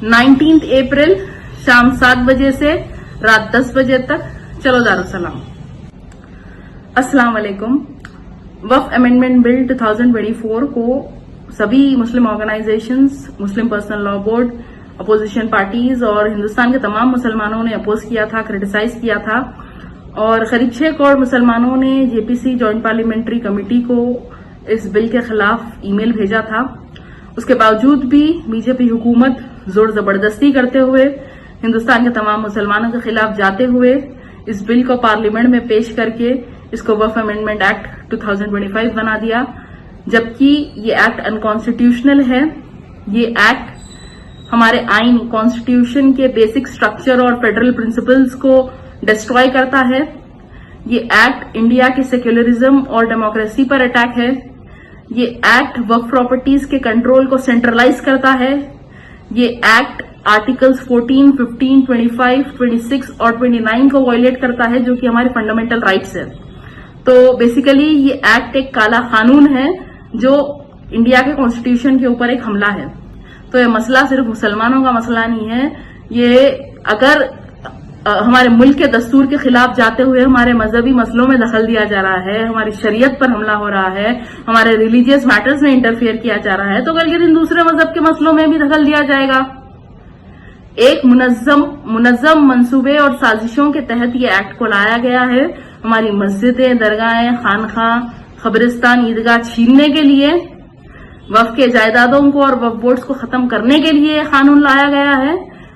19 अप्रैल शाम 7 बजे से रात 10 बजे तक। चलो दारुसलाम। अस्सलाम वालेकुम। वक्फ अमेंडमेंट बिल 2024 को सभी Muslim organisations, Muslim personal law board, opposition parties और हिंदुस्तान के तमाम मुसलमानों ने अपोज किया था, क्रिटिसाइज किया था और करीब 6 करोड़ मुसलमानों ने जेपीसी जॉइंट पार्लियामेंट्री कमेटी को इस बिल के खिलाफ ईमेल भेजा था। उसके बावजूद भी बीजेपी हुकूमत जोर जबरदस्ती करते हुए हिंदुस्तान के तमाम मुसलमानों के खिलाफ जाते हुए इस बिल को पार्लियामेंट में पेश करके इसको वक्फ अमेंडमेंट एक्ट 2025 बना दिया, जबकि ये एक्ट अनकॉन्स्टिट्यूशनल है। ये एक्ट हमारे आइन, कॉन्स्टिट्यूशन के बेसिक स्ट्रक्चर और फेडरल प्रिंसिपल्स को डिस्ट्रॉय करता है। ये एक्ट इंडिया के सेक्युलरिज्म और डेमोक्रेसी पर अटैक है। ये एक्ट वक्फ प्रॉपर्टीज के कंट्रोल को सेंट्रलाइज करता है। ये एक्ट आर्टिकल्स 14, 15, 25, 26 और 29 को वायलेट करता है, जो कि हमारे फंडामेंटल राइट्स है। तो बेसिकली ये एक्ट एक काला कानून है जो इंडिया के कॉन्स्टिट्यूशन के ऊपर एक हमला है। तो ये मसला सिर्फ मुसलमानों का मसला नहीं है। ये अगर हमारे मुल्क के दस्तूर के खिलाफ जाते हुए हमारे मजहबी मसलों में दखल दिया जा रहा है, हमारी शरीयत पर हमला हो रहा है, हमारे रिलीजियस मैटर्स में इंटरफेयर किया जा रहा है, तो कल के दिन दूसरे मजहब के मसलों में भी दखल दिया जाएगा। एक मुनज़्ज़म मंसूबे और साजिशों के तहत ये एक्ट को लाया गया है। हमारी मस्जिदें, दरगाहें, खानखां, खबरिस्तान, ईदगाह छीनने के लिए, वक्फ के जायदादों को और वक्फ बोर्ड्स को खत्म करने के लिए ये कानून लाया गया है।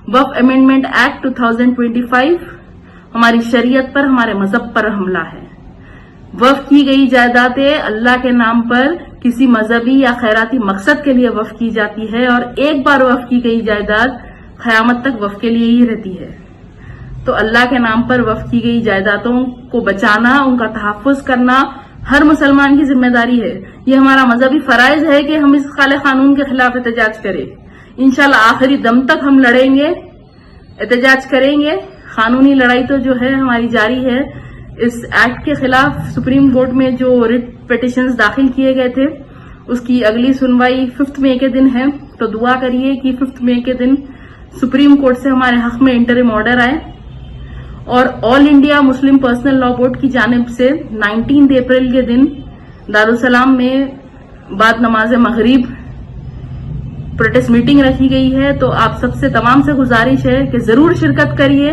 वक्फ अमेंडमेंट एक्ट 2025 हमारी शरीयत पर, हमारे मजहब पर हमला है। वक्फ की गई जायदादें अल्लाह के नाम पर किसी मजहबी या खैराती मकसद के लिए वक्फ की जाती है और एक बार वक्फ की गई जायदाद क़यामत तक वक्फ के लिए ही रहती है। तो अल्लाह के नाम पर वक्फ की गई जायदादों को बचाना, उनका तहफ़्फ़ुज़ करना हर मुसलमान की जिम्मेदारी है। ये हमारा मजहबी फराइज है कि हम इस काले कानून के खिलाफ एहतजाज करें। इंशाल्लाह आखिरी दम तक हम लड़ेंगे, एहतजाज करेंगे। कानूनी लड़ाई तो जो है हमारी जारी है। इस एक्ट के खिलाफ सुप्रीम कोर्ट में जो रिट पिटिशंस दाखिल किए गए थे, उसकी अगली सुनवाई 5 मई के दिन है। तो दुआ करिए कि 5 मई के दिन सुप्रीम कोर्ट से हमारे हक में इंटरिम ऑर्डर आए और all India Muslim personal law board की जानिब से 19 अप्रैल के दिन दारुसलाम में बाद नमाज मगरिब प्रोटेस्ट मीटिंग रखी गई है। तो आप सबसे तमाम से गुजारिश है कि जरूर शिरकत करिए,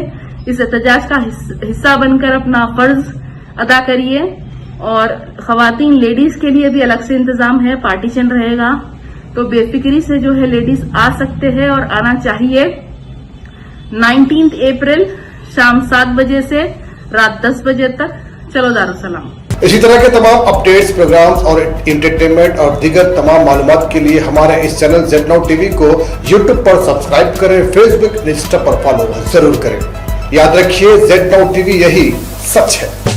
इस एहतजाज का हिस्सा बनकर अपना फर्ज अदा करिए। और खवातीन, लेडीज के लिए भी अलग से इंतजाम है, पार्टीशन रहेगा, तो बेफिक्री से जो है लेडीज आ सकते हैं और आना चाहिए। 19 अप्रैल शाम 7 बजे से रात 10 बजे तक। चलो दारुसलाम। इसी तरह के तमाम अपडेट्स, प्रोग्राम्स और एंटरटेनमेंट और दीगर तमाम मालूमात के लिए हमारे इस चैनल ZNOW TV को YouTube पर सब्सक्राइब करें, Facebook, इंस्टा पर फॉलो जरूर करें। याद रखिए, ZNOW TV यही सच है।